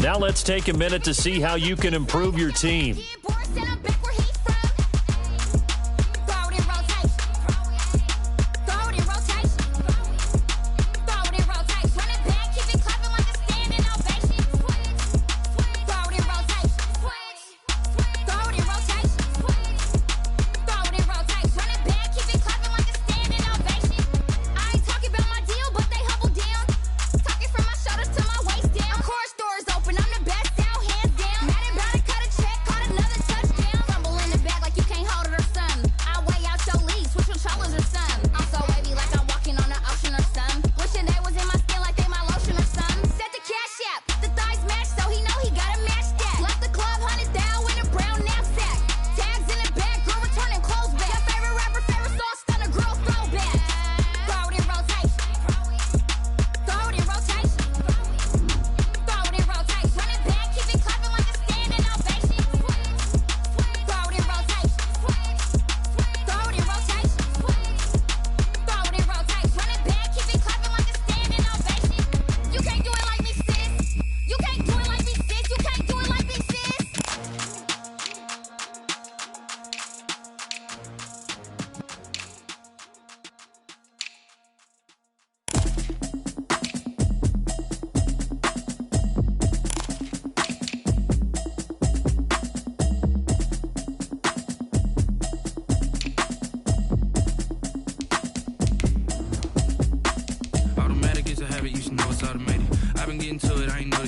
Now let's take a minute to see how you can improve your team.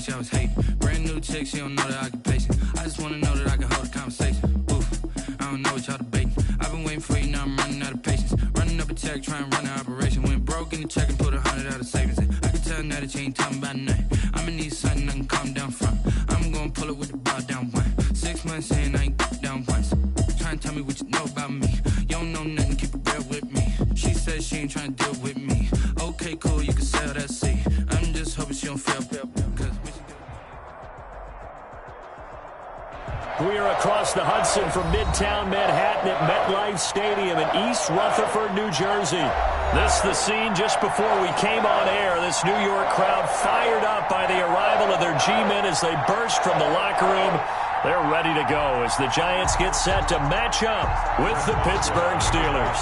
I was hating. Brand new chick, she don't know that I can pace it. I just wanna know that I can hold a conversation. Oof, I don't know what y'all debating. I've been waiting for you, now I'm running out of patience. Running up a check, trying to run an operation. Went broke in the check and put 100 out of savings in. I can tell now that you ain't talking about nothing. I'ma need something I can calm down from. I'm gonna pull it with the bar down one. 6 months in, I ain't down once. Trying to tell me what you know about me. You don't know nothing, keep it real with me. She says she ain't trying to deal with me. Okay, cool, you can sell that seat. I'm just hoping she don't feel We are across the Hudson from Midtown Manhattan at MetLife Stadium in East Rutherford, New Jersey. This the scene just before we came on air. This New York crowd fired up by the arrival of their G-men as they burst from the locker room. They're ready to go as the Giants get set to match up with the Pittsburgh Steelers.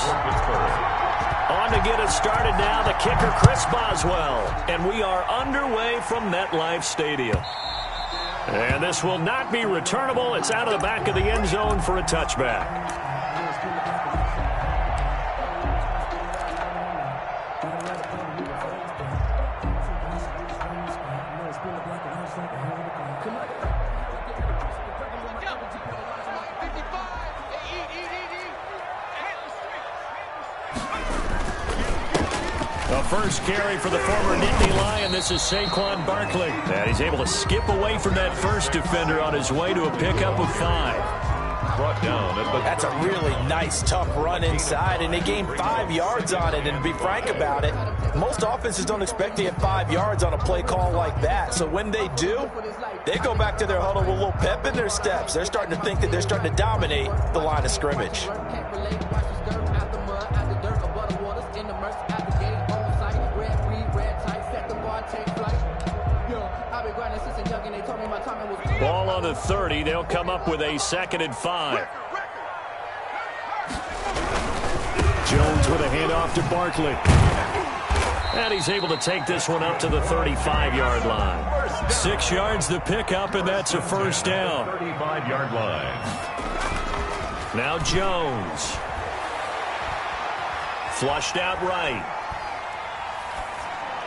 On to get us started now, the kicker Chris Boswell. And we are underway from MetLife Stadium. And this will not be returnable. It's out of the back of the end zone for a touchback. The first carry for the former Nittany Lion. This is Saquon Barkley. And he's able to skip away from that first defender on his way to a pickup of 5. Brought down. That's a really nice, tough run inside, and they gained 5 yards on it. And to be frank about it, most offenses don't expect to get 5 yards on a play call like that. So when they do, they go back to their huddle with a little pep in their steps. They're starting to think that they're starting to dominate the line of scrimmage. Ball on the 30. They'll come up with a 2nd and 5. Jones with a handoff to Barkley. And he's able to take this one up to the 35-yard line. 6 yards the pickup, and that's a first down. 35-yard line. Now Jones. Flushed out right.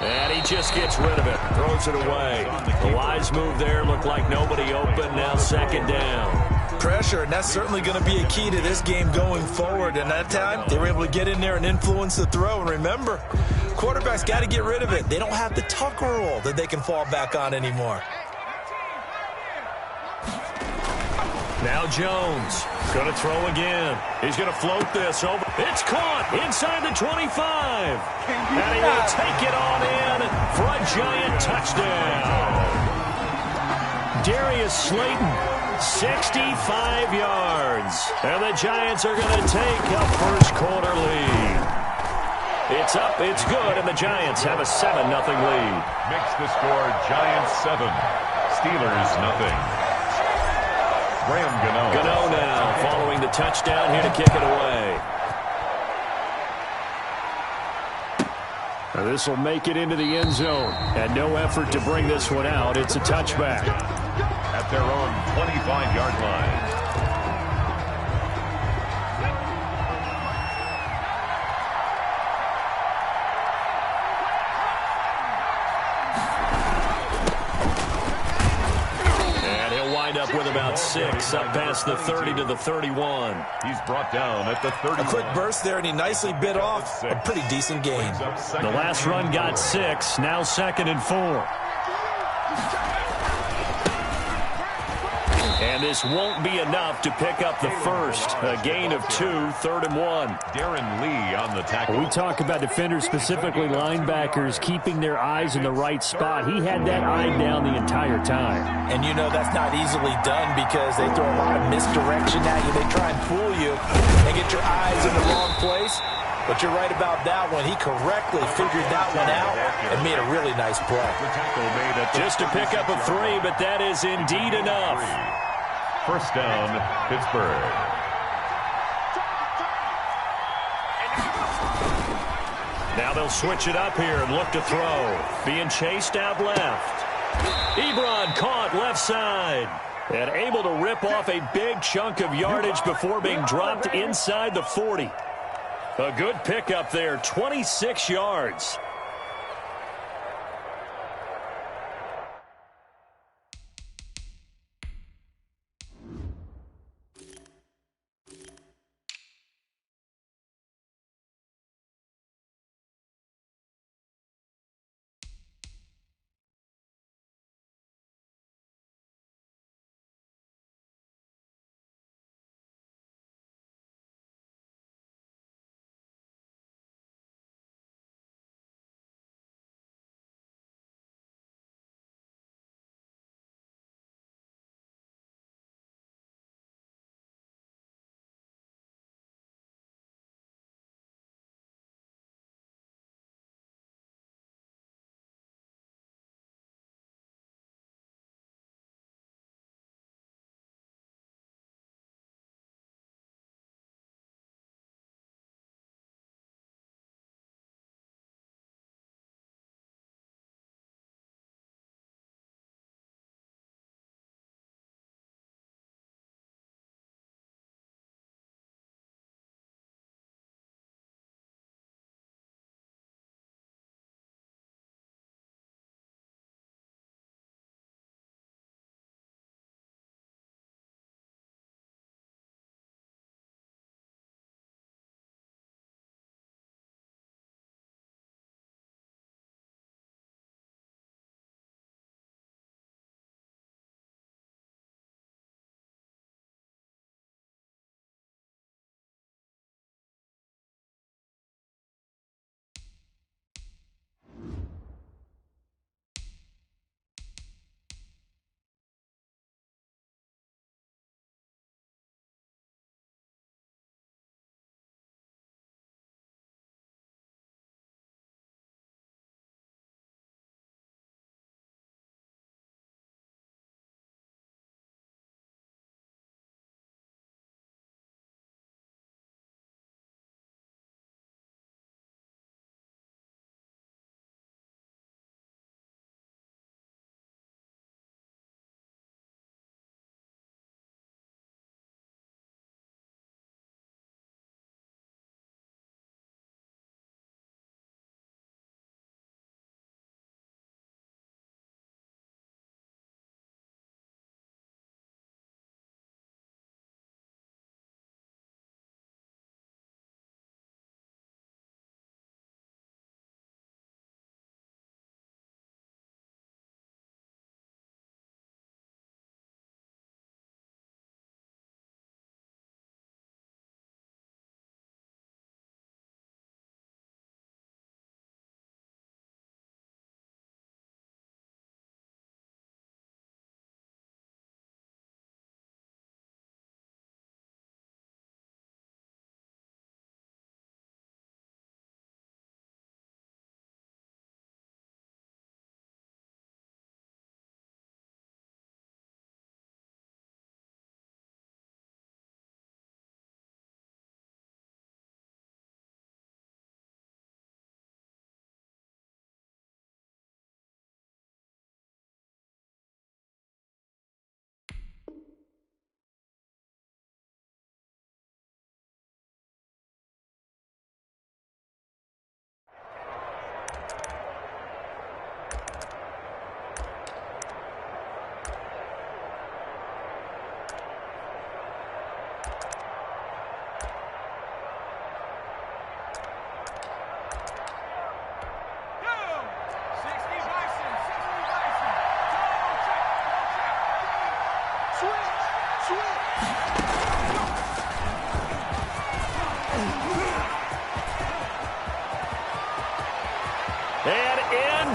And he just gets rid of it. Throws it away. The wise move there. Looked like nobody open. Now 2nd down. Pressure, and that's certainly going to be a key to this game going forward. And that time, they were able to get in there and influence the throw. And remember, quarterbacks got to get rid of it. They don't have the tuck rule that they can fall back on anymore. Now Jones going to throw again. He's going to float this over. It's caught inside the 25. And he will take it on in for a Giant touchdown. Darius Slayton, 65 yards. And the Giants are going to take a first quarter lead. It's up, it's good, and the Giants have a 7-0 lead. Makes the score Giants 7, Steelers, nothing. Graham Gano. Gano now following the touchdown here to kick it away. This will make it into the end zone. And no effort to bring this one out. It's a touchback. At their own 25-yard line. Up with about 6, up past the 30 to the 31. He's brought down at the 30. A quick burst there, and he nicely bit off a pretty decent gain. The last run got 6, now 2nd and 4. And this won't be enough to pick up the first. A gain of 2, 3rd and 1. Darren Lee on the tackle. We talk about defenders, specifically linebackers, keeping their eyes in the right spot. He had that eye down the entire time. And you know that's not easily done because they throw a lot of misdirection at you. They try and fool you and get your eyes in the wrong place. But you're right about that one. He correctly figured that one out and made a really nice play. Just to pick up a 3, but that is indeed enough. First down, Pittsburgh. Now they'll switch it up here and look to throw. Being chased out left. Ebron caught left side. And able to rip off a big chunk of yardage before being dropped inside the 40. A good pickup there, 26 yards.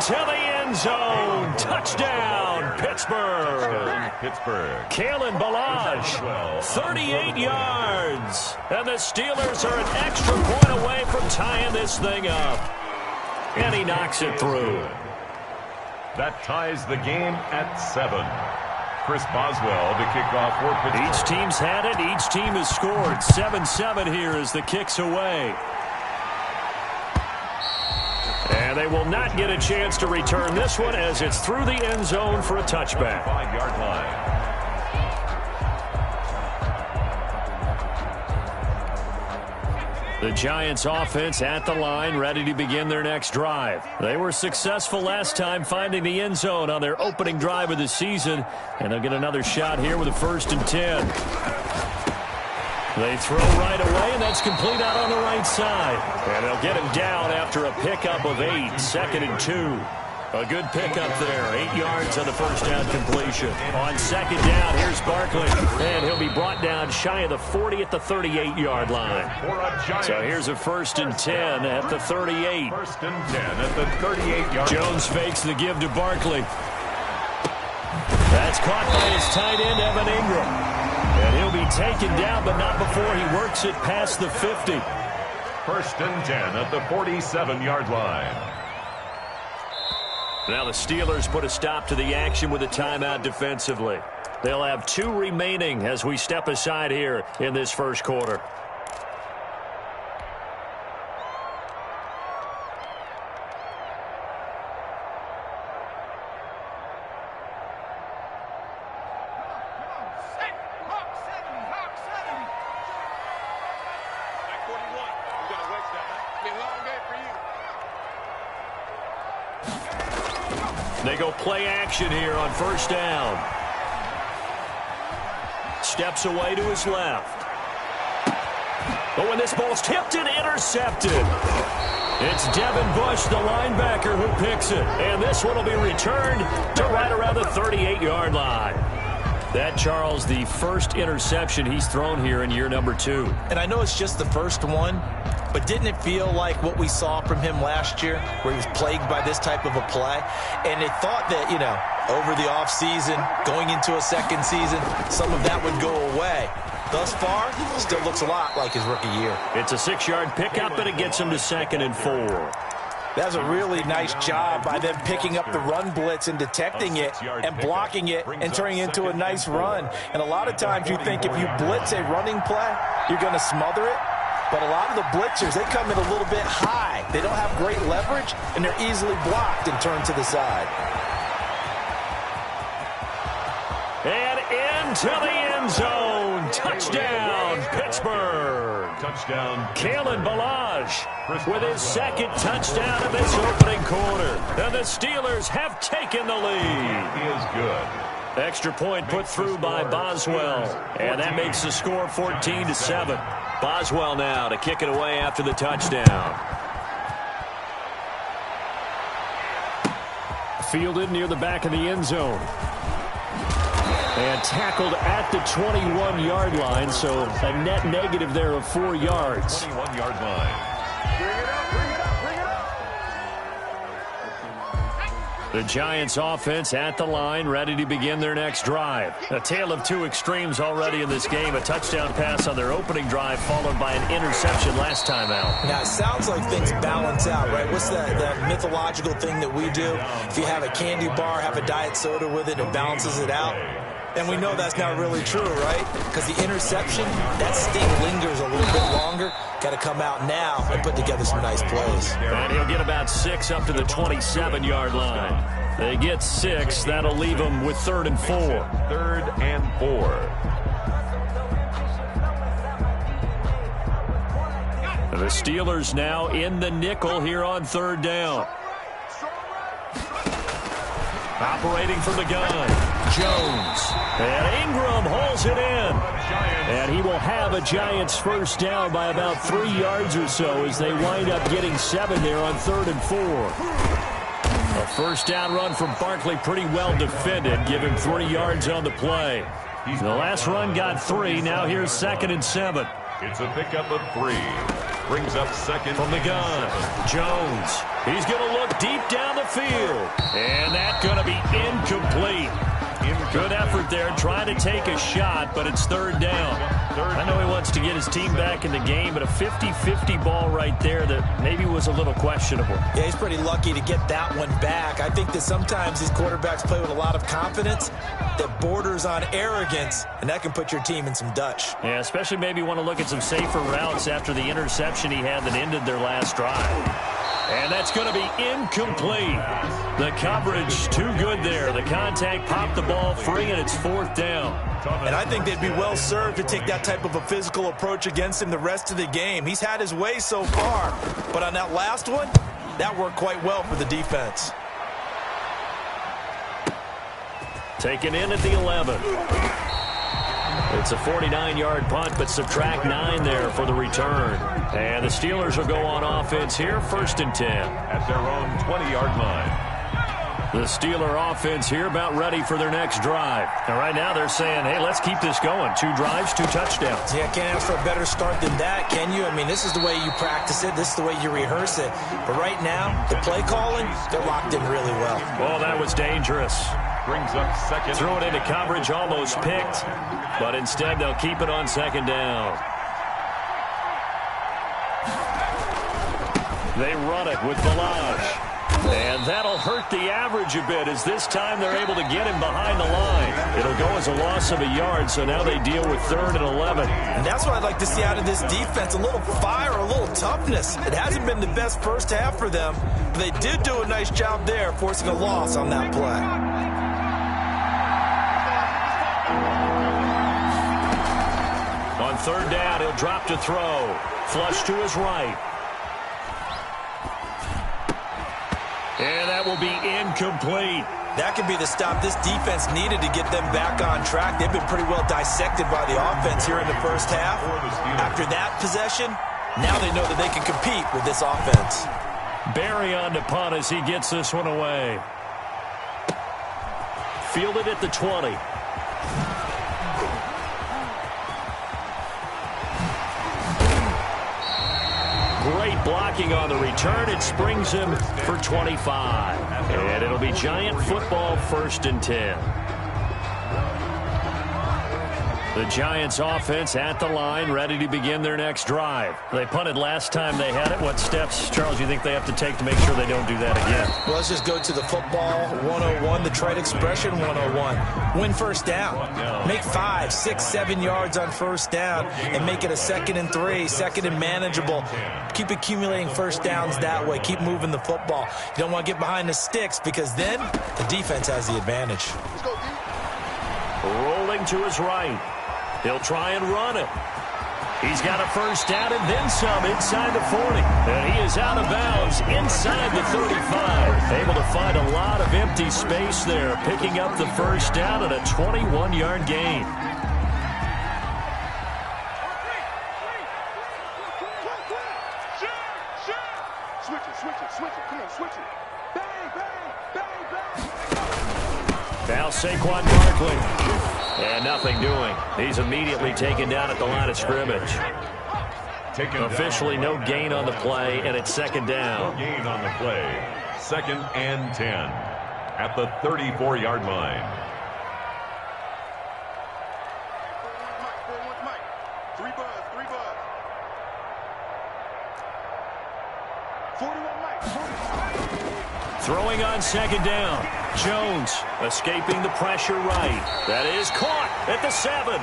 into the end zone. Touchdown, Pittsburgh. Pittsburgh. Kalen Ballage, 38 yards. And the Steelers are an extra point away from tying this thing up. And he knocks it through. That ties the game at 7. Chris Boswell to kick off for Pittsburgh. Each team's had it. Each team has scored. 7-7 here as the kick's away. And they will not get a chance to return this one as it's through the end zone for a touchback. 5-yard line. The Giants offense at the line, ready to begin their next drive. They were successful last time finding the end zone on their opening drive of the season, and they'll get another shot here with a 1st and 10. They throw right away, and that's complete out on the right side. And they'll get him down after a pickup of 8, 2nd and 2. A good pickup there, 8 yards on the first down completion. On 2nd down, here's Barkley, and he'll be brought down shy of the 40 at the 38-yard line. So here's a 1st and 10 at the 38. 1st and 10 at the 38-yard. Jones fakes the give to Barkley. That's caught by his tight end, Evan Ingram. And he'll be taken down, but not before he works it past the 50. 1st and 10 at the 47-yard line. Now the Steelers put a stop to the action with a timeout defensively. They'll have 2 remaining as we step aside here in this first quarter. They go play action here on 1st down. Steps away to his left. But when this ball's tipped and intercepted, it's Devin Bush, the linebacker, who picks it. And this one will be returned to right around the 38-yard line. That, Charles, the first interception he's thrown here in year number 2. And I know it's just the first one, but didn't it feel like what we saw from him last year, where he was plagued by this type of a play? And it thought that, you know, over the offseason, going into a second season, some of that would go away. Thus far, still looks a lot like his rookie year. It's a 6-yard pickup, and it gets him to 2nd and 4. That's a really nice job by them picking up the run blitz and detecting it and blocking it and turning it into a nice run. And a lot of times you think if you blitz a running play, you're going to smother it. But a lot of the blitzers, they come in a little bit high. They don't have great leverage, and they're easily blocked and turned to the side. And into the end zone. Touchdown, Pittsburgh. Touchdown. Kalen Ballage with his 2nd touchdown of this opening quarter. And the Steelers have taken the lead. He is good. Extra point put through by Boswell. And that makes the score 14-7. Boswell now to kick it away after the touchdown. Fielded near the back of the end zone. And tackled at the 21-yard line, so a net negative there of 4 yards. 21-yard line. The Giants offense at the line, ready to begin their next drive. A tale of 2 extremes already in this game. A touchdown pass on their opening drive, followed by an interception last time out. Now, it sounds like things balance out, right? What's that mythological thing that we do? If you have a candy bar, have a diet soda with it, it balances it out. And we know that's not really true, right? Because the interception, that sting lingers a little bit longer. Got to come out now and put together some nice plays. And he'll get about 6 up to the 27-yard line. They get 6. That'll leave them with 3rd and 4. 3rd and 4. The Steelers now in the nickel here on 3rd down. Operating from the gun, Jones. And Ingram holds it in. And he will have a Giants first down by about 3 yards or so as they wind up getting 7 there on 3rd and 4. A first down run from Barkley, pretty well defended. Give him 3 yards on the play. The last run got 3. Now here's 2nd and 7. It's a pickup of 3. Brings up second. From the gun, Jones. He's going to look deep down the field. And that's going to be incomplete. Good effort there trying to take a shot, but it's third down. I know he wants to get his team back in the game, but a 50-50 ball right there that maybe was a little questionable. Yeah, he's pretty lucky to get that one back. I think that sometimes these quarterbacks play with a lot of confidence that borders on arrogance, and that can put your team in some Dutch. Yeah, especially maybe want to look at some safer routes after the interception he had that ended their last drive. And that's going to be incomplete. The coverage too good there. The contact popped the ball free, and it's fourth down. And I think they'd be well served to take that type of a physical approach against him the rest of the game. He's had his way so far, but on that last one, that worked quite well for the defense. Taken in at the 11. It's a 49-yard punt, but subtract 9 there for the return. And the Steelers will go on offense here, first and 10. At their own 20-yard line. The Steeler offense here about ready for their next drive. And right now they're saying, hey, let's keep this going. 2 drives, 2 touchdowns. Yeah, can't ask for a better start than that, can you? I mean, this is the way you practice it. This is the way you rehearse it. But right now, the play calling, they're locked in really well. Well, that was dangerous. Brings up second. Throw it into coverage, almost picked. But instead, they'll keep it on second down. They run it with Balaj. And that'll hurt the average a bit as this time they're able to get him behind the line. It'll go as a loss of a yard, so now they deal with 3rd and 11. And that's what I'd like to see out of this defense, a little fire, a little toughness. It hasn't been the best first half for them, but they did do a nice job there, forcing a loss on that play. On 3rd down, he'll drop to throw. Flush to his right. And that will be incomplete. That could be the stop this defense needed to get them back on track. They've been pretty well dissected by the offense here in the first half. After that possession, now they know that they can compete with this offense. Barry on to punt as he gets this one away. Fielded at the 20. Great blocking on the return. It springs him for 25. And it'll be Giant football, 1st and 10. The Giants offense at the line, ready to begin their next drive. They punted last time they had it. What steps, Charles, you think they have to take to make sure they don't do that again? Well, let's just go to the football 101, the trite expression 101. Win first down. Make 5, 6, 7 yards on first down and make it a 2nd and 3, 2nd and manageable. Keep accumulating first downs that way. Keep moving the football. You don't want to get behind the sticks because then the defense has the advantage. Rolling to his right. He'll try and run it. He's got a first down and then some inside the 40. And he is out of bounds inside the 35. Able to find a lot of empty space there, picking up the first down and a 21-yard gain. Now Saquon Barkley. And nothing doing. He's immediately taken down at the line of scrimmage. Officially no gain on the play, and it's 2nd down. No gain on the play. 2nd and 10 at the 34-yard line. Throwing on 2nd down. Jones escaping the pressure right. That is caught at the 7.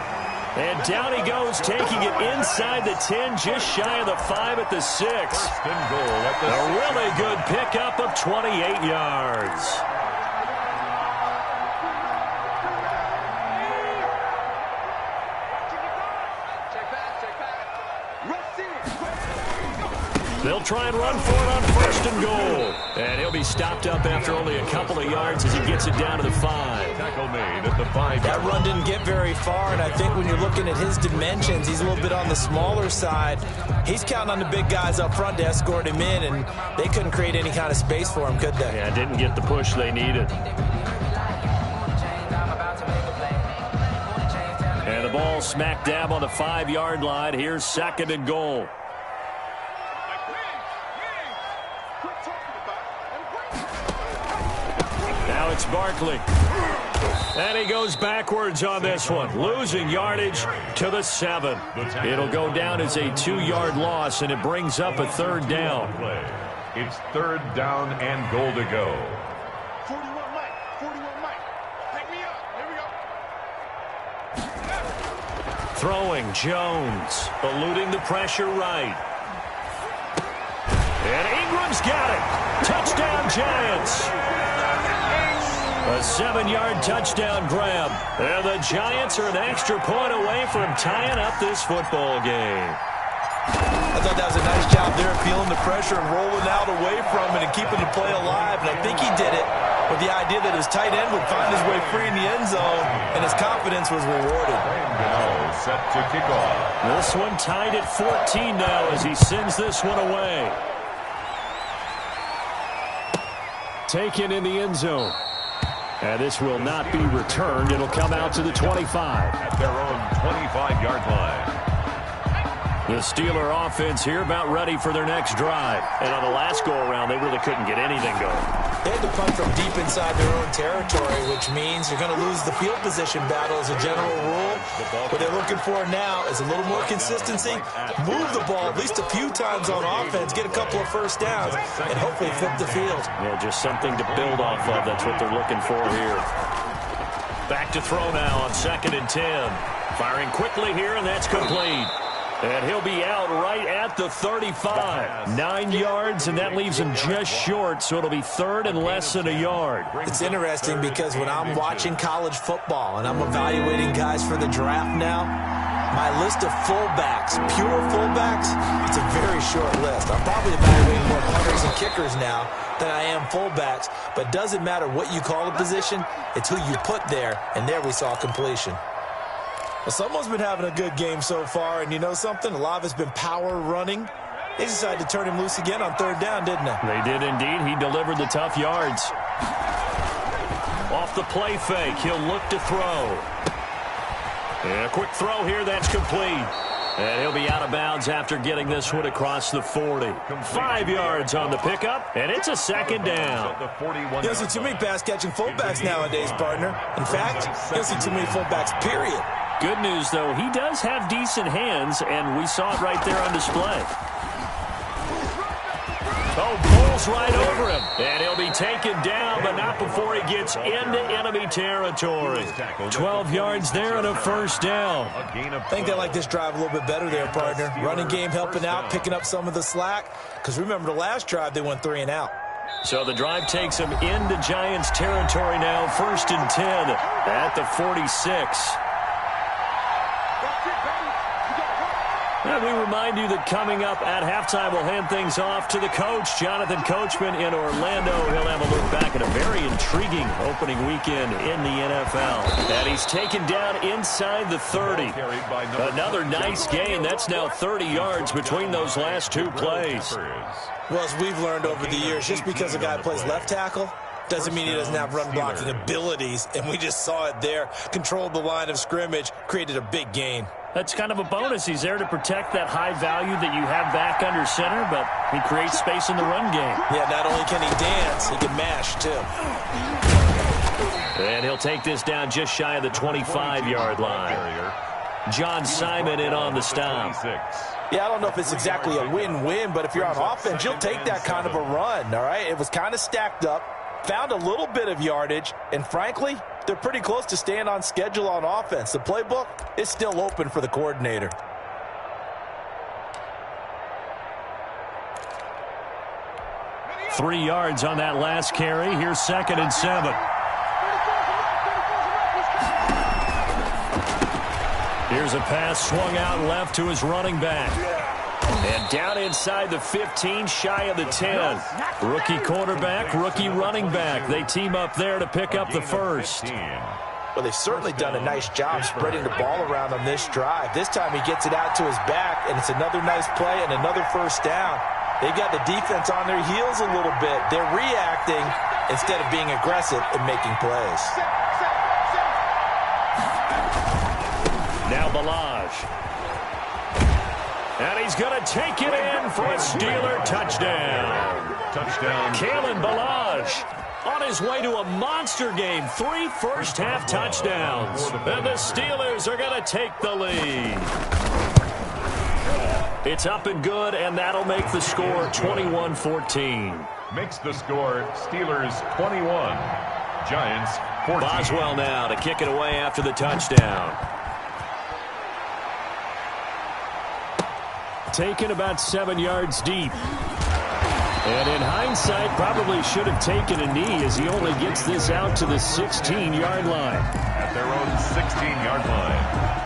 And down he goes, taking it inside the 10, just shy of the 5 at the 6. A really good pickup of 28 yards. They'll try and run for it on 1st and goal. And he'll be stopped up after only a couple of yards as he gets it down to the 5. Tackle made at the 5. That run didn't get very far, and I think when you're looking at his dimensions, he's a little bit on the smaller side. He's counting on the big guys up front to escort him in, and they couldn't create any kind of space for him, could they? Yeah, didn't get the push they needed. And the ball smack dab on the 5-yard line. Here's 2nd and goal. It's Barkley. And he goes backwards on this one, losing yardage to the 7. It'll go down as a 2-yard loss, and it brings up a 3rd down. It's 3rd down and goal to go. 41 Mike. 41 Mike. Pick me up. Here we go. Throwing Jones, eluding the pressure right. And Ingram's got it. Touchdown, Giants. A 7-yard touchdown grab. And the Giants are an extra point away from tying up this football game. I thought that was a nice job there, feeling the pressure and rolling out away from it and keeping the play alive. And I think he did it with the idea that his tight end would find his way free in the end zone, and his confidence was rewarded. Set to kick off. This one tied at 14 now as he sends this one away. Taken in the end zone. And this will not be returned. It'll come out to the 25. At their own 25-yard line. The Steeler offense here about ready for their next drive. And on the last go-around, they really couldn't get anything going. They had to punt from deep inside their own territory, which means you're going to lose the field position battle as a general rule. What they're looking for now is a little more consistency, move the ball at least a few times on offense, get a couple of first downs, and hopefully flip the field. Yeah, just something to build off of. That's what they're looking for here. Back to throw now on 2nd and 10. Firing quickly here, and that's complete. And he'll be out right at the 35. 9 yards, and that leaves him just short, so it'll be 3rd and less than a yard. It's interesting because when I'm watching college football and I'm evaluating guys for the draft now, my list of fullbacks, pure fullbacks, it's a very short list. I'm probably evaluating more punters and kickers now than I am fullbacks, but it doesn't matter what you call a position, it's who you put there, and there we saw completion. Well, someone's been having a good game so far, and you know something? A lot of it's been power running. They decided to turn him loose again on 3rd down, didn't they? They did indeed. He delivered the tough yards. Off the play fake, he'll look to throw. And a quick throw here, that's complete. And he'll be out of bounds after getting this one across the 40. 5 yards on the pickup, and it's a 2nd down. You don't see too many pass-catching fullbacks nowadays, partner. In fact, you don't see too many fullbacks, period. Good news, though, he does have decent hands, and we saw it right there on display. Oh, pulls right over him, and he'll be taken down, but not before he gets into enemy territory. 12 yards there and a 1st down. I think they like this drive a little bit better there, partner. Running game helping out, picking up some of the slack, because remember the last drive they went 3 and out. So the drive takes him into Giants territory now, 1st and 10 at the 46. And we remind you that coming up at halftime, we'll hand things off to the coach, Jonathan Coachman in Orlando. He'll have a look back at a very intriguing opening weekend in the NFL. And he's taken down inside the 30. Another nice gain. That's now 30 yards between those last 2 plays. Well, as we've learned over the years, just because a guy plays left tackle doesn't mean he doesn't have run blocking abilities. And we just saw it there. Controlled the line of scrimmage, created a big gain. That's kind of a bonus. He's there to protect that high value that you have back under center, but he creates space in the run game. Yeah, not only can he dance, he can mash, too. And he'll take this down just shy of the 25-yard line. John Simon in on the stop. Yeah, I don't know if it's exactly a win-win, but if you're on offense, you'll take that kind of a run, all right? It was kind of stacked up, found a little bit of yardage, and frankly, they're pretty close to staying on schedule on offense. The playbook is still open for the coordinator. Three yards on that last carry. Here's 2nd and 7. Here's a pass swung out left to his running back. And down inside the 15, shy of the 10. Rookie quarterback, rookie running back. They team up there to pick up the first. Well, they've certainly done a nice job spreading the ball around on this drive. This time he gets it out to his back, and it's another nice play and another first down. They've got the defense on their heels a little bit. They're reacting instead of being aggressive and making plays. Now Balaj. And he's going to take it in for a Steeler touchdown. Touchdown. Kalen Balaj. on his way to a monster game. 3 first-half touchdowns. And the Steelers are going to take the lead. It's up and good, and that'll make the score 21-14. Makes the score Steelers 21, Giants 14. Boswell now to kick it away after the touchdown. Taken about 7 yards deep. And in hindsight, probably should have taken a knee as he only gets this out to the 16-yard line. At their own 16-yard line.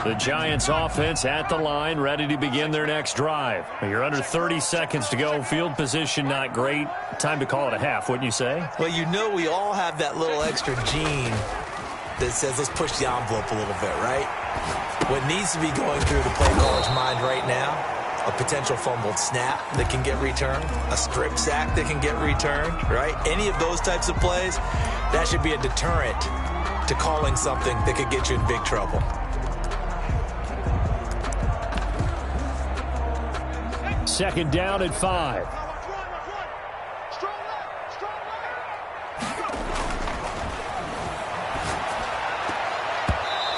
The Giants offense at the line, ready to begin their next drive. You're under 30 seconds to go. Field position not great. Time to call it a half, wouldn't you say? Well, you know we all have that little extra gene that says let's push the envelope a little bit, right? What needs to be going through the play caller's mind right now, a potential fumbled snap that can get returned, a strip sack that can get returned, right? Any of those types of plays, that should be a deterrent to calling something that could get you in big trouble. Second down at 5.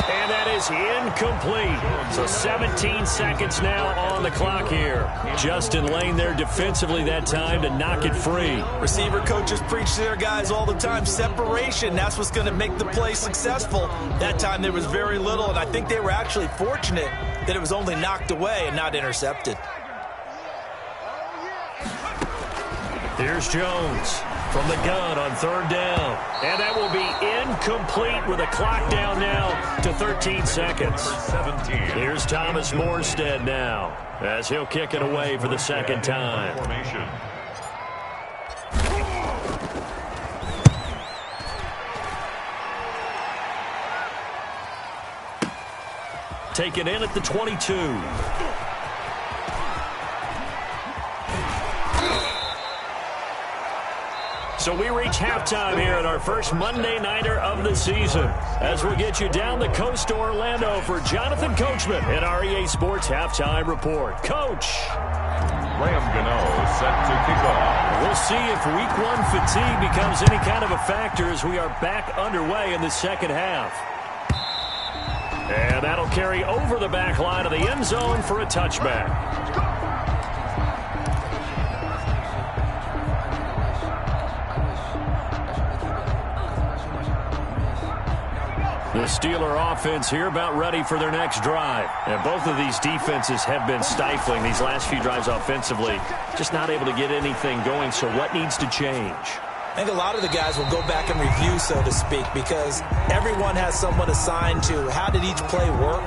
And that is incomplete. So 17 seconds now on the clock here. Justin Lane there defensively that time to knock it free. Receiver coaches preach to their guys all the time. Separation, that's what's going to make the play successful. That time there was very little, and I think they were actually fortunate that it was only knocked away and not intercepted. Here's Jones from the gun on third down. And that will be incomplete with a clock down now to 13 seconds. 17. Here's Thomas Morstead now as he'll kick it away for the second time. Formation. Taken in at the 22. So we reach halftime here at our first Monday Nighter of the season. As we'll get you down the coast to Orlando for Jonathan Coachman at our EA Sports Halftime Report. Coach. Graham Gano set to kick off. We'll see if Week 1 fatigue becomes any kind of a factor as we are back underway in the second half. And that'll carry over the back line of the end zone for a touchback. The Steeler offense here about ready for their next drive. And both of these defenses have been stifling these last few drives offensively. Just not able to get anything going, so what needs to change? I think a lot of the guys will go back and review, so to speak, because everyone has someone assigned to how did each play work.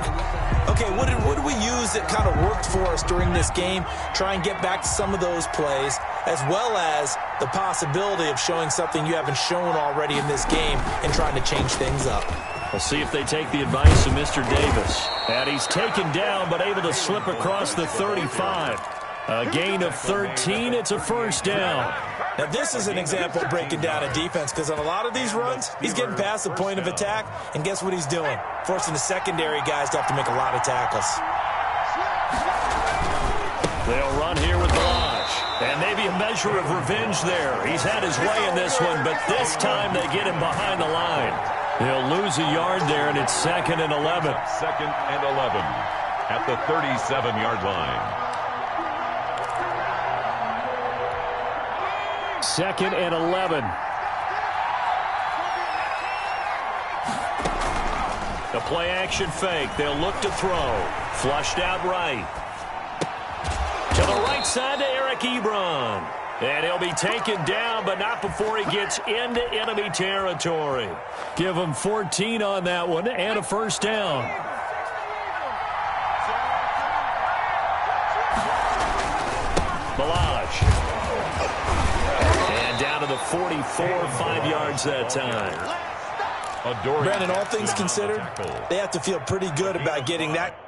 Okay, what did we use that kind of worked for us during this game? Try and get back to some of those plays, as well as the possibility of showing something you haven't shown already in this game and trying to change things up. We'll see if they take the advice of Mr. Davis. And he's taken down, but able to slip across the 35. A gain of 13. It's a first down. Now, this is an example of breaking down a defense, because on a lot of these runs, he's getting past the point of attack, and guess what he's doing? Forcing the secondary guys to have to make a lot of tackles. They'll run here with Balaj. And maybe a measure of revenge there. He's had his way in this one, but this time they get him behind the line. He'll lose a yard there, and it's 2nd and 11. 2nd and 11 at the 37-yard line. 2nd and 11. The play action fake. They'll look to throw. Flushed out right. To the right side to Eric Ebron. And he'll be taken down, but not before he gets into enemy territory. Give him 14 on that one and a first down. Balaj. And down to the 44, 5 yards that time. Brandon, all things considered, they have to feel pretty good about getting that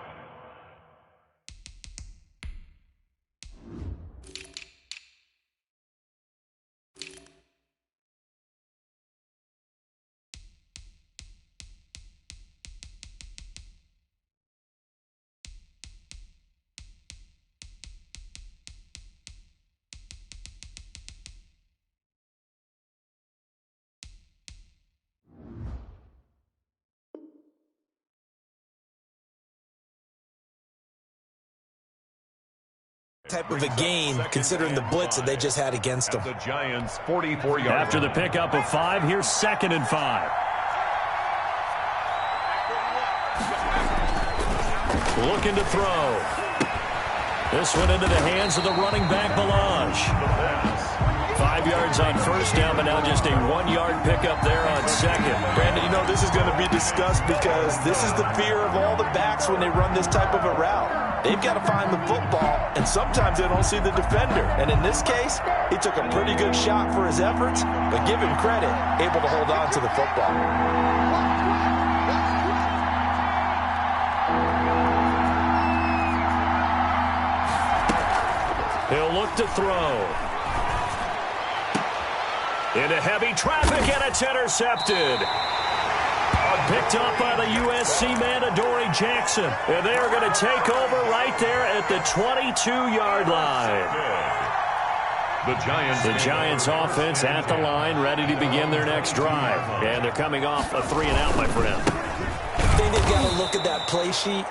Type of a gain considering the blitz that they just had against them. The Giants 44-yard. After the pickup of 5, here's 2nd and 5. Looking to throw. This one into the hands of the running back, Balaj. 5 yards on first down, but now just a 1-yard pickup there on 2nd. Brandon, you know this is going to be discussed because this is the fear of all the backs when they run this type of a route. They've got to find the football, and sometimes they don't see the defender. And in this case, he took a pretty good shot for his efforts, but give him credit, able to hold on to the football. He'll look to throw. Into heavy traffic, and it's intercepted. Picked up by the USC man, Adoree Jackson. And they are going to take over right there at the 22-yard line. The Giants offense at the line, ready to begin their next drive. And they're coming off a 3-and-out, my friend. I think they've got to look at that play sheet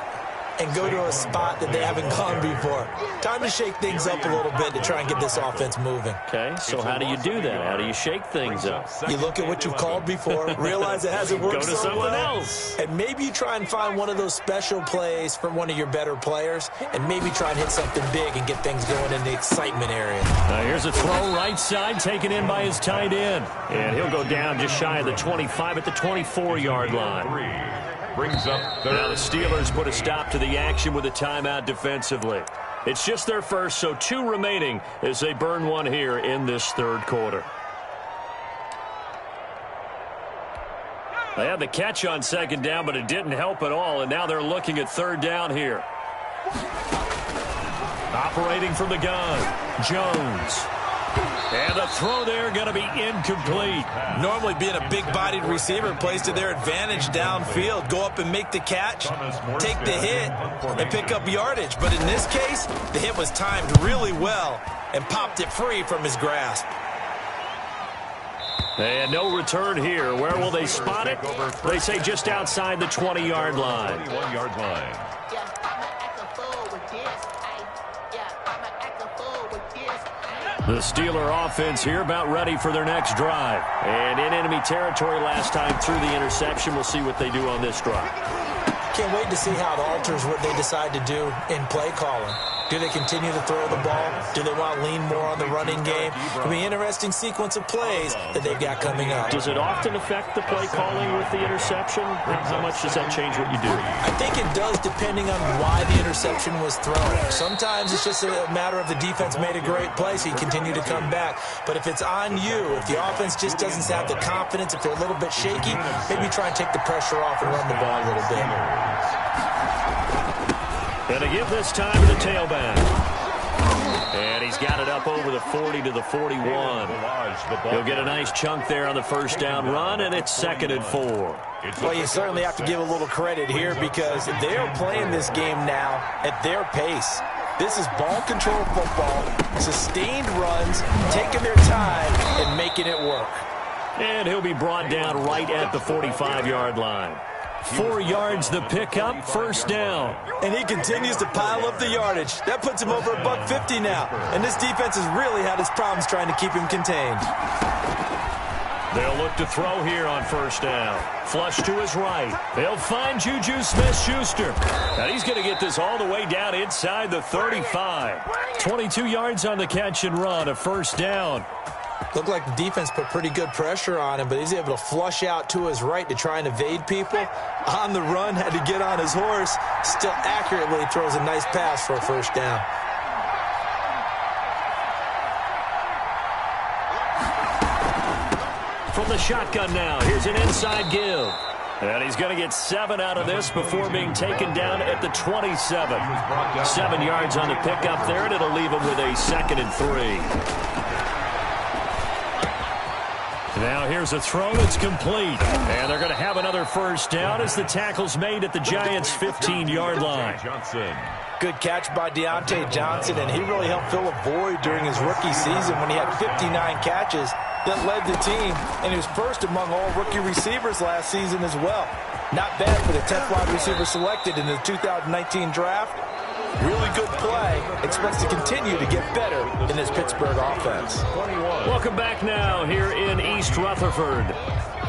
and go to a spot that they haven't gone before. Time to shake things up a little bit to try and get this offense moving. Okay, so how do you do that? How do you shake things up? You look at what you've called before, realize it hasn't worked Go to so something well, else. and maybe you try and find one of those special plays from one of your better players, and maybe try and hit something big and get things going in the excitement area. Here's a throw right side, taken in by his tight end. And he'll go down just shy of the 25 at the 24-yard line. Brings up now the Steelers put a stop to the action with a timeout defensively. It's just their first, so 2 remaining as they burn one here in this third quarter. They had the catch on 2nd down, but it didn't help at all, and now they're looking at 3rd down here. Operating from the gun, Jones. And the throw there going to be incomplete. Normally being a big-bodied receiver plays to their advantage downfield. Go up and make the catch, take the hit, and pick up yardage. But in this case, the hit was timed really well and popped it free from his grasp. And no return here. Where will they spot it? They say just outside the 20-yard line. 21-yard line. The Steeler offense here about ready for their next drive. And in enemy territory last time through the interception. We'll see what they do on this drive. Can't wait to see how it alters what they decide to do in play calling. Do they continue to throw the ball? Do they want to lean more on the running game? It'll be an interesting sequence of plays that they've got coming up. Does it often affect the play calling with the interception? How much does that change what you do? I think it does depending on why the interception was thrown. Sometimes it's just a matter of the defense made a great play, so you continue to come back. But if it's on you, if the offense just doesn't have the confidence, if they're a little bit shaky, maybe try and take the pressure off and run the ball a little bit. And to give this time to the tailback. And he's got it up over the 40 to the 41. He'll get a nice chunk there on the first down run, and it's 2nd and 4. Well, you certainly have to give a little credit here because they're playing this game now at their pace. This is ball control football, sustained runs, taking their time and making it work. And he'll be brought down right at the 45-yard line. 4 yards the pickup, 1st down. And he continues to pile up the yardage. That puts him over $150 now. And this defense has really had its problems trying to keep him contained. They'll look to throw here on 1st down. Flush to his right. They'll find Juju Smith-Schuster. And he's going to get this all the way down inside the 35. 22 yards on the catch and run, a 1st down. Looked like the defense put pretty good pressure on him, but he's able to flush out to his right to try and evade people. On the run, had to get on his horse. Still accurately throws a nice pass for a 1st down. From the shotgun now, here's an inside give. And he's going to get 7 out of this before being taken down at the 27. 7 yards on the pickup there, and it'll leave him with a 2nd and 3. Now here's a throw that's complete. And they're going to have another 1st down as the tackle's made at the Giants' 15-yard line. Good catch by Deontay Johnson, and he really helped fill a void during his rookie season when he had 59 catches that led the team, and he was first among all rookie receivers last season as well. Not bad for the 10th wide receiver selected in the 2019 draft. Really good play. Expects to continue to get better in this Pittsburgh offense. Welcome back now here in East Rutherford.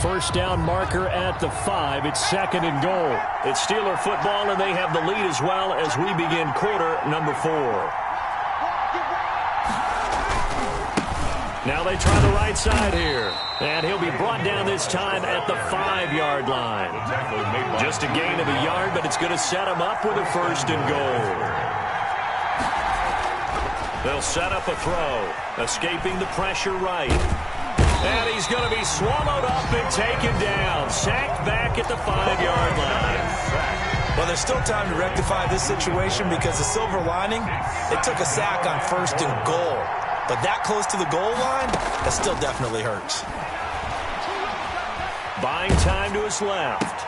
First down marker at the 5. It's 2nd and goal. It's Steeler football, and they have the lead as well as we begin quarter number 4. Now they try the right side here. And he'll be brought down this time at the 5-yard line. Just a gain of a yard, but it's going to set him up with a 1st and goal. They'll set up a throw. Escaping the pressure right. And he's going to be swallowed up and taken down. Sacked back at the 5-yard line. Well, there's still time to rectify this situation because the silver lining, it took a sack on 1st and goal. But that close to the goal line, that still definitely hurts. Buying time to his left.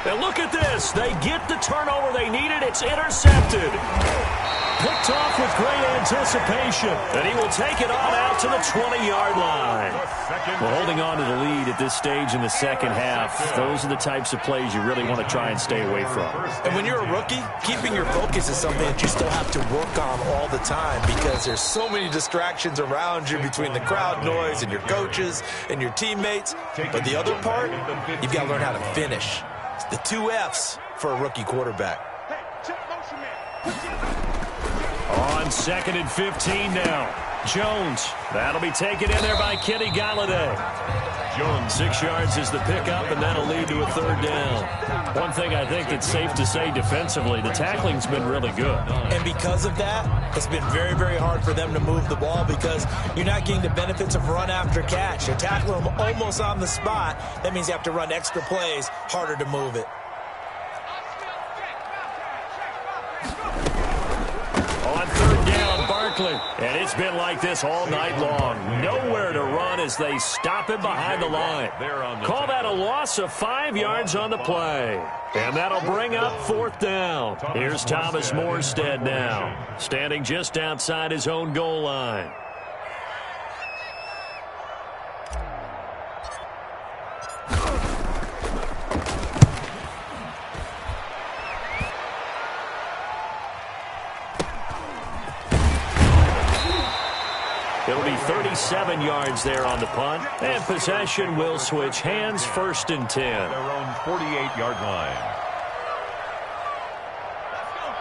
And look at this. They get the turnover they needed. It's intercepted. Picked off with great anticipation. And he will take it on out to the 20-yard line. Well, holding on to the lead at this stage in the second half, those are the types of plays you really want to try and stay away from. And when you're a rookie, keeping your focus is something that you still have to work on all the time because there's so many distractions around you between the crowd noise and your coaches and your teammates. But the other part, you've got to learn how to finish. It's the 2 F's for a rookie quarterback. On 2nd and 15 now. Jones. That'll be taken in there by Kenny Galladay. Jones, 6 yards is the pickup, and that'll lead to a 3rd down. One thing I think that's safe to say defensively, the tackling's been really good. And because of that, it's been very, very hard for them to move the ball because you're not getting the benefits of run after catch. You're tackling them almost on the spot. That means you have to run extra plays, harder to move it. On 3rd down, Barkley. And it's been like this all night long. Nowhere to run as they stop him behind the line. Call that a loss of 5 yards on the play. And that'll bring up 4th down. Here's Thomas Morstead now, standing just outside his own goal line. It'll be 37 yards there on the punt. And possession will switch hands, 1st and 10. Their own 48-yard line.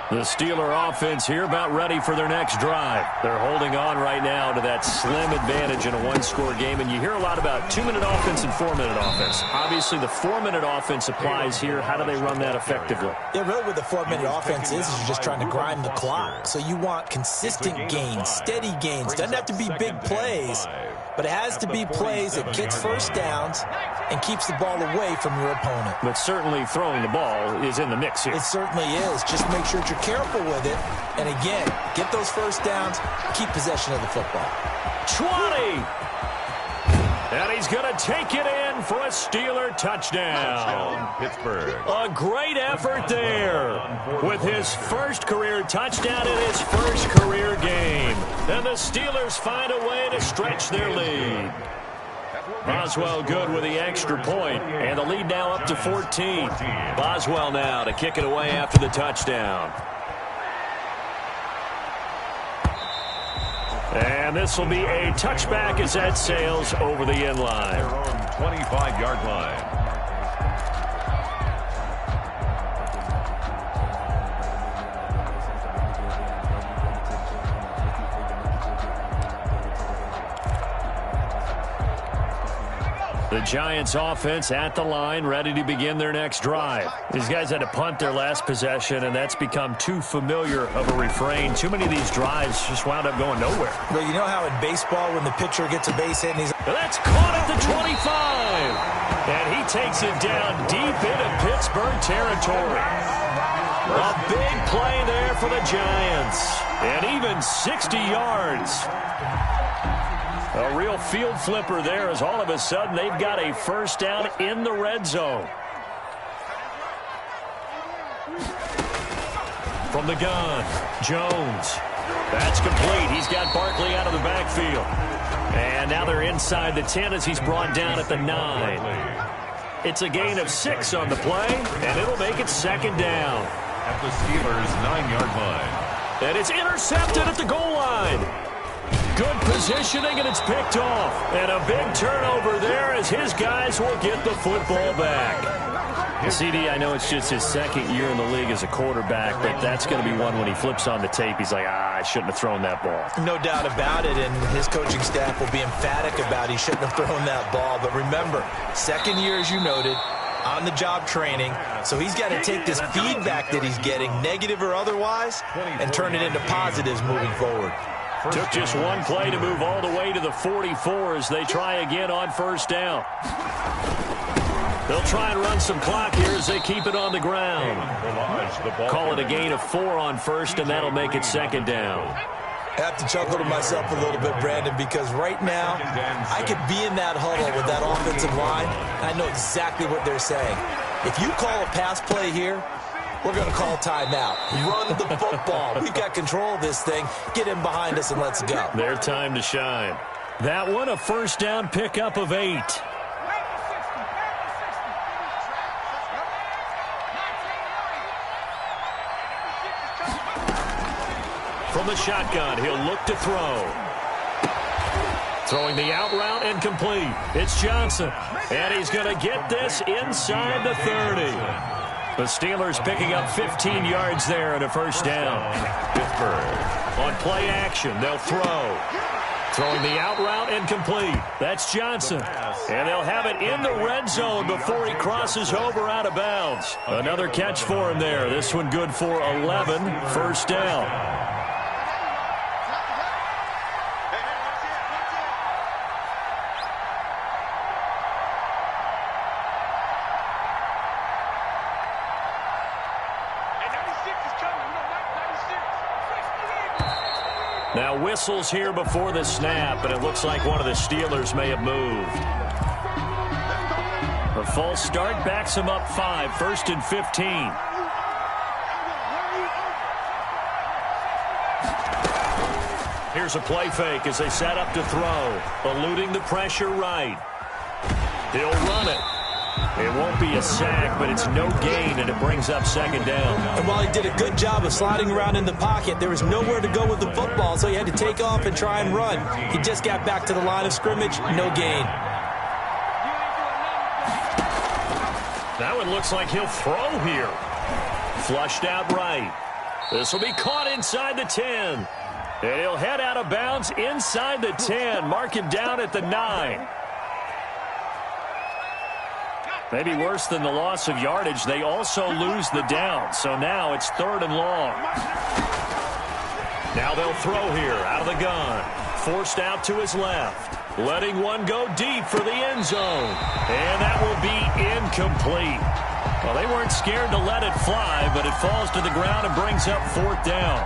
The Steeler offense here about ready for their next drive. They're holding on right now to that slim advantage in a 1-score game. And you hear a lot about 2-minute offense and 4-minute offense. Obviously, the 4-minute offense applies here. How do they run that effectively? Yeah, really what the 4-minute offense is you're just trying to grind the clock. So you want consistent gains, steady gains. Doesn't have to be big plays, but it has to be plays that gets 1st downs and keeps the ball away from your opponent. But certainly throwing the ball is in the mix here. It certainly is. Just make sure that you're careful with it. And again, get those 1st downs, keep possession of the football. 20! And he's going to take it in for a Steeler touchdown. Pittsburgh. A great effort there with his 1st career touchdown in his 1st career game. And the Steelers find a way to stretch their lead. Boswell good with the extra point, and the lead now up to 14. Boswell now to kick it away after the touchdown. And this will be a touchback as that sails over the end line. Their own 25-yard line. The Giants offense at the line, ready to begin their next drive. These guys had to punt their last possession, and that's become too familiar of a refrain. Too many of these drives just wound up going nowhere. Well, you know how in baseball when the pitcher gets a base hit and he's... That's caught at the 25. And he takes it down deep into Pittsburgh territory. A big play there for the Giants. And even 60 yards. A real field flipper there as all of a sudden they've got a 1st down in the red zone. From the gun, Jones. That's complete. He's got Barkley out of the backfield. And now they're inside the 10 as he's brought down at the 9. It's a gain of 6 on the play, and it'll make it 2nd down. at the Steelers' 9-yard line. And it's intercepted at the goal line. Good positioning, and it's picked off. And a big turnover there as his guys will get the football back. CD, I know it's just his second year in the league as a quarterback, but that's going to be one when he flips on the tape. He's like, I shouldn't have thrown that ball. No doubt about it, and his coaching staff will be emphatic about he shouldn't have thrown that ball. But remember, second year, as you noted, on-the-job training, so he's got to take this feedback that he's getting, negative or otherwise, and turn it into positives moving forward. Took just one play to move all the way to the 44 as they try again on first down. They'll try and run some clock here as they keep it on the ground. Call it a gain of 4 on first, and that'll make it second down. I have to chuckle to myself a little bit, Brandon, because right now I could be in that huddle with that offensive line. I know exactly what they're saying. If you call a pass play here, we're going to call timeout. Run the football. We've got control of this thing. Get in behind us and let's go. Their time to shine. That one, a first down pickup of 8. From the shotgun, he'll look to throw. Throwing the out route and complete. It's Johnson. And he's going to get this inside the 30. The Steelers picking up 15 yards there and a first down. Pittsburgh. On play action, they'll throw. Throwing the out route and complete. That's Johnson. And they'll have it in the red zone before he crosses over out of bounds. Another catch for him there. This one good for 11. First down. Now whistles here before the snap, and it looks like one of the Steelers may have moved. A false start backs him up 5, 1st and 15. Here's a play fake as they set up to throw. Eluding the pressure right. He'll run it. It won't be a sack, but it's no gain, and it brings up second down. And while he did a good job of sliding around in the pocket, there was nowhere to go with the football, so he had to take off and try and run. He just got back to the line of scrimmage, no gain. That one looks like he'll throw here. Flushed out right. This will be caught inside the 10. And he'll head out of bounds inside the 10. Mark him down at the 9. Maybe worse than the loss of yardage, they also lose the down. So now it's 3rd and long. Now they'll throw here out of the gun. Forced out to his left. Letting one go deep for the end zone. And that will be incomplete. Well, they weren't scared to let it fly, but it falls to the ground and brings up 4th down.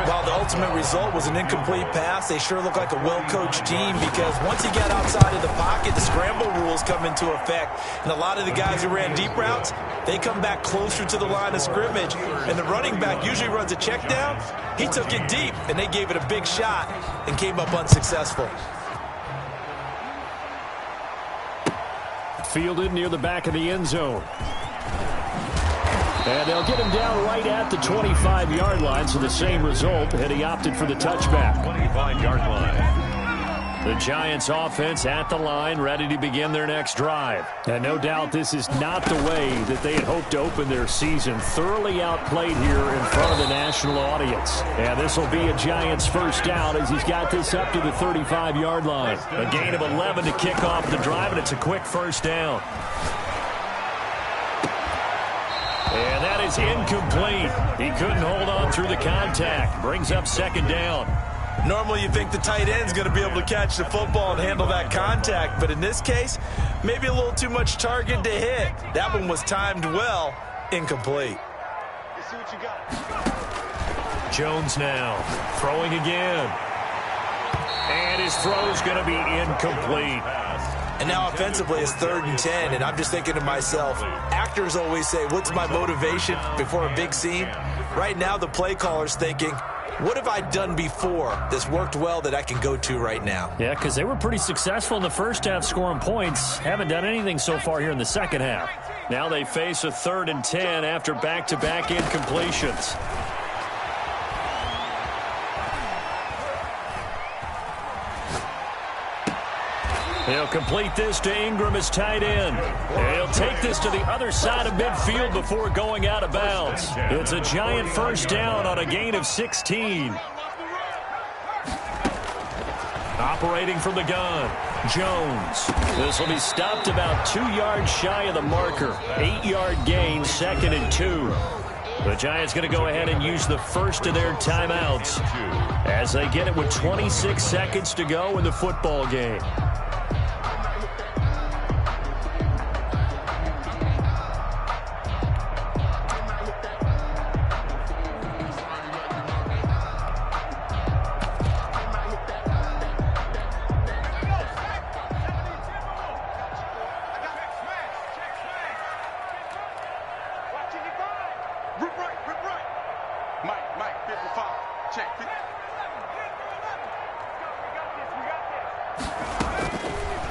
While the ultimate result was an incomplete pass, they sure look like a well-coached team because once he got outside of the pocket, the scramble rules come into effect. And a lot of the guys who ran deep routes, they come back closer to the line of scrimmage. And the running back usually runs a check down. He took it deep, and they gave it a big shot and came up unsuccessful. Fielded near the back of the end zone. And they'll get him down right at the 25-yard line, so the same result, and he opted for the touchback. 25-yard line. The Giants offense at the line, ready to begin their next drive. And no doubt this is not the way that they had hoped to open their season. Thoroughly outplayed here in front of the national audience. And this will be a Giants first down as he's got this up to the 35-yard line. A gain of 11 to kick off the drive, and it's a quick first down. And that is incomplete. He couldn't hold on through the contact. Brings up second down. Normally you think the tight end's going to be able to catch the football and handle that contact, but in this case, maybe a little too much target to hit. That one was timed well, incomplete. Let's see what you got. Jones now throwing again. And his throw's going to be incomplete. And now offensively it's 3rd and 10, and I'm just thinking to myself, actors always say, what's my motivation before a big scene? Right now the play caller's thinking, what have I done before that's worked well that I can go to right now? Yeah, because they were pretty successful in the first half scoring points. Haven't done anything so far here in the second half. Now they face a 3rd and 10 after back-to-back incompletions. He'll complete this to Ingram as tight end. He'll take this to the other side of midfield before going out of bounds. It's a giant first down on a gain of 16. Operating from the gun, Jones. This will be stopped about 2 yards shy of the marker. 8-yard gain, 2nd and 2. The Giants going to go ahead and use the first of their timeouts as they get it with 26 seconds to go in the football game.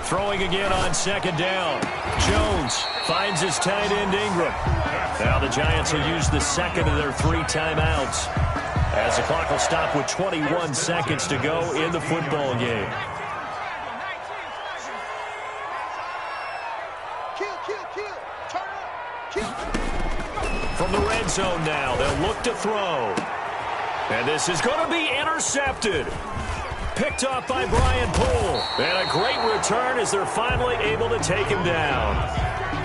Throwing again on 2nd down. Jones finds his tight end Ingram. Now the Giants will use the 2nd of their 3 timeouts as the clock will stop with 21 seconds to go in the football game. From the red zone now, they'll look to throw. And this is going to be intercepted. Picked off by Brian Poole. And a great return as they're finally able to take him down.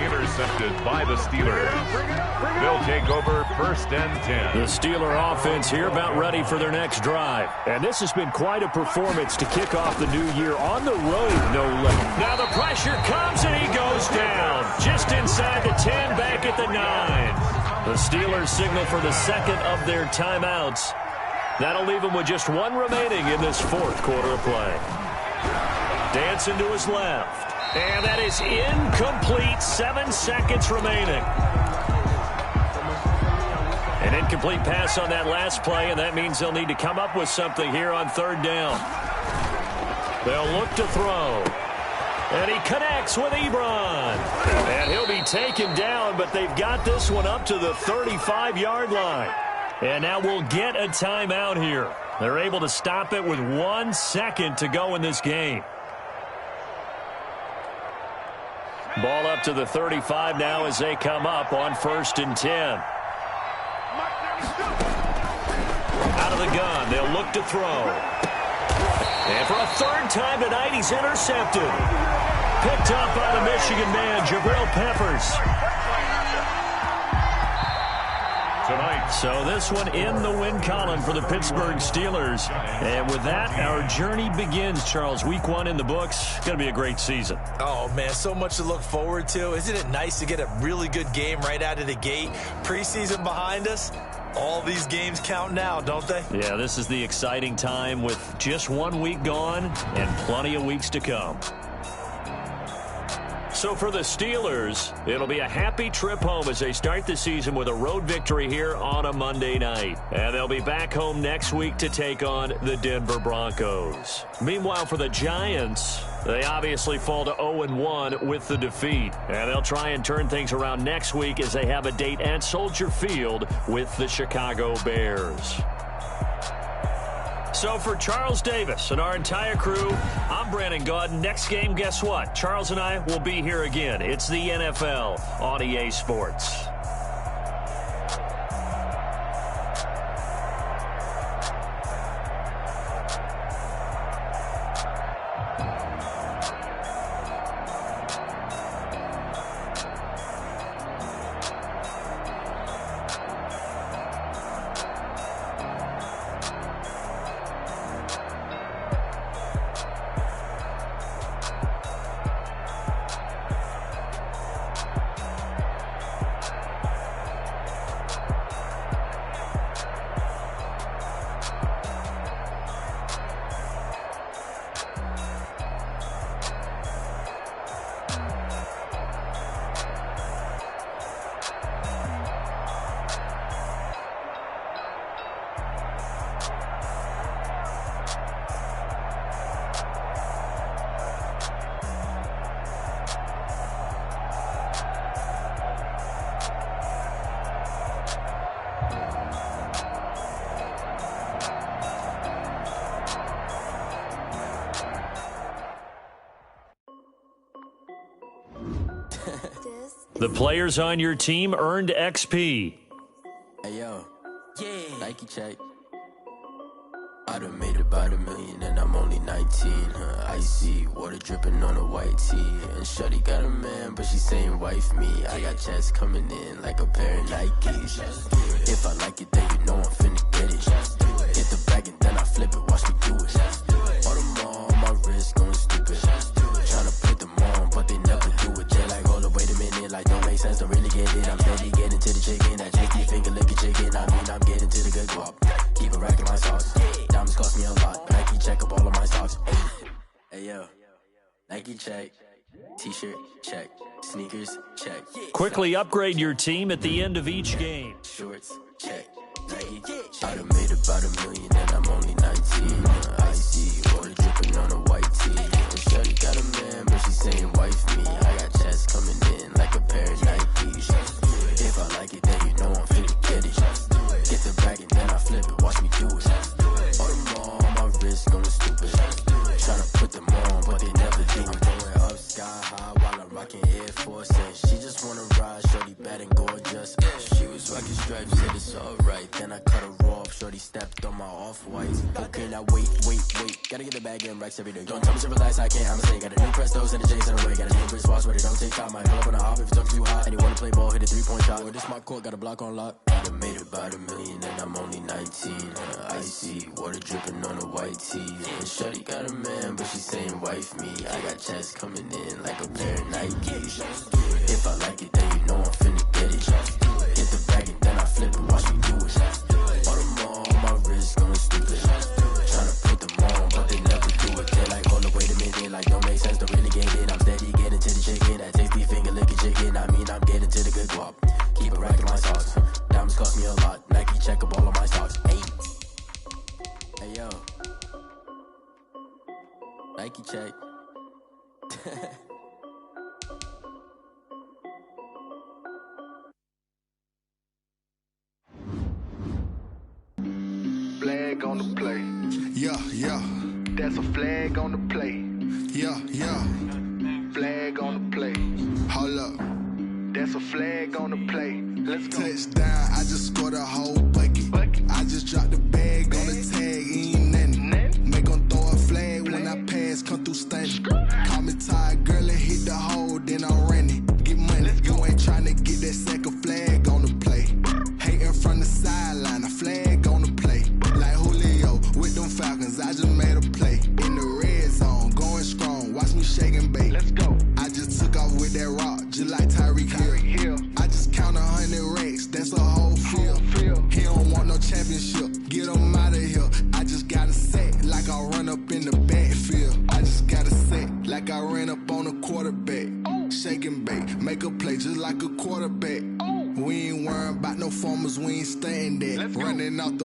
Intercepted by the Steelers. They'll take over 1st and 10. The Steeler offense here about ready for their next drive. And this has been quite a performance to kick off the new year on the road, no less. Now the pressure comes and he goes down. Just inside the 10, back at the 9. The Steelers signal for the 2nd of their timeouts. That'll leave him with just 1 remaining in this 4th quarter of play. Dancing to his left. And that is incomplete. 7 seconds remaining. An incomplete pass on that last play, and that means they'll need to come up with something here on 3rd down. They'll look to throw. And he connects with Ebron. And he'll be taken down, but they've got this one up to the 35-yard line. And now we'll get a timeout here. They're able to stop it with 1 second to go in this game. Ball up to the 35 now as they come up on 1st and 10. Out of the gun, they'll look to throw. And for a 3rd time tonight, he's intercepted. Picked up by the Michigan man, Jabril Peppers. So this one in the win column for the Pittsburgh Steelers. And with that, our journey begins, Charles. Week 1 in the books. Going to be a great season. Oh, man, so much to look forward to. Isn't it nice to get a really good game right out of the gate? Preseason behind us. All these games count now, don't they? Yeah, this is the exciting time with just 1 week gone and plenty of weeks to come. So for the Steelers, it'll be a happy trip home as they start the season with a road victory here on a Monday night. And they'll be back home next week to take on the Denver Broncos. Meanwhile, for the Giants, they obviously fall to 0-1 with the defeat. And they'll try and turn things around next week as they have a date at Soldier Field with the Chicago Bears. So for Charles Davis and our entire crew, I'm Brandon Gaudin. Next game, guess what? Charles and I will be here again. It's the NFL on EA Sports. The players on your team earned XP. Hey, yo. Yeah. Nike check. I done made about $1 million and I'm only 19. Icy water dripping on a white tee. And shorty got a man, but she saying wife me. I got checks coming in like a pair of Nikes. If I like it, then you know I'm finna get it. Hit the bag and then I flip it, watch me do it. All them on my wrist going stupid. Tryna put them on, but they never do it. They're like, hold up, wait a minute, like don't make sense, don't really get it. I'm steady getting to the chicken, that chicky finger licking chicken. I mean, I'm getting to the good guap. Keep a rack in my socks. Diamonds cost me a lot. Nike check up all of my socks. Hey yo, Nike check. T-shirt check. Sneakers check. Quickly upgrade your team at the end of each game. Shorts check. Nike. I done made about $1 million and I'm only 19. Icy water dripping on a white tee. And shorty got a man, but she saying wife me. I got checks coming in like a pair of Nikes. If I like it, then you know I'm finna get it. Get the bag and then I flip it, watch me do it. All them on my wrist going stupid. Tryna put them on, but they never do it. Going up sky high while I'm rocking Air Force. And she just wanna ride, shorty bad and gorgeous. She was rocking stripes, said it's alright. Then I cut her off, shorty stepped on my off-whites. Okay, now wait. Gotta get the bag and racks every day. Don't tell me to relax, I can't, I'ma say. Got a new Prestos and the J's in the way. Got a new wrist watch, but it don't take time. I pull up on the hop if it talks too hot. And you wanna play ball, hit a three-point shot. Or this my court, got a block on lock. I done made about $1 million and I'm only 19. Icy water dripping on a white tee. And shorty got a man, but she saying wife me. I got checks coming in like a pair of Nikes. If I like it, then you know I'm finna get it. Hit the bag and then I flip it, watch me do it. All them on my wrist going stupid. Tryna put them on, but they never do it. They're like, hold up, wait a minute, like don't make sense, don't really get it. I'm steady getting to the chicken, that tasty finger licking chicken. I mean, I'm getting to the good guap. Keep a rack in my socks. Diamonds cost me a lot. Nike check up all of my stocks. Hey yo. Nike check. Flag on the play. Yeah. That's a flag on the play. Yeah. Flag on the play. Hold up. That's a flag on the play. Let's go. Touchdown, I just scored a whole bucket. I just dropped the bag on the tag, ain't nothing. Make 'em throw a flag when I pass, come through stunning. Call me tired, girl, and hit the hole, then I'm running. Get money, you ain't tryna get that second flag on the play. Hating from the sideline, a flag on the play. Like Julio with them Falcons, I just made a play. In the red zone, going strong, watch me shake and bake. Let's go. I just took off with that rock, just like Tyreek Hill. I just count 100 racks, that's a whole field. He don't want no championship, get him out of here. I just gotta set like I run up in the backfield. I just gotta set like I ran up on a quarterback. Shake and bake, make a play just like a quarterback. We ain't worrying about no formers, we ain't staying there. Running out the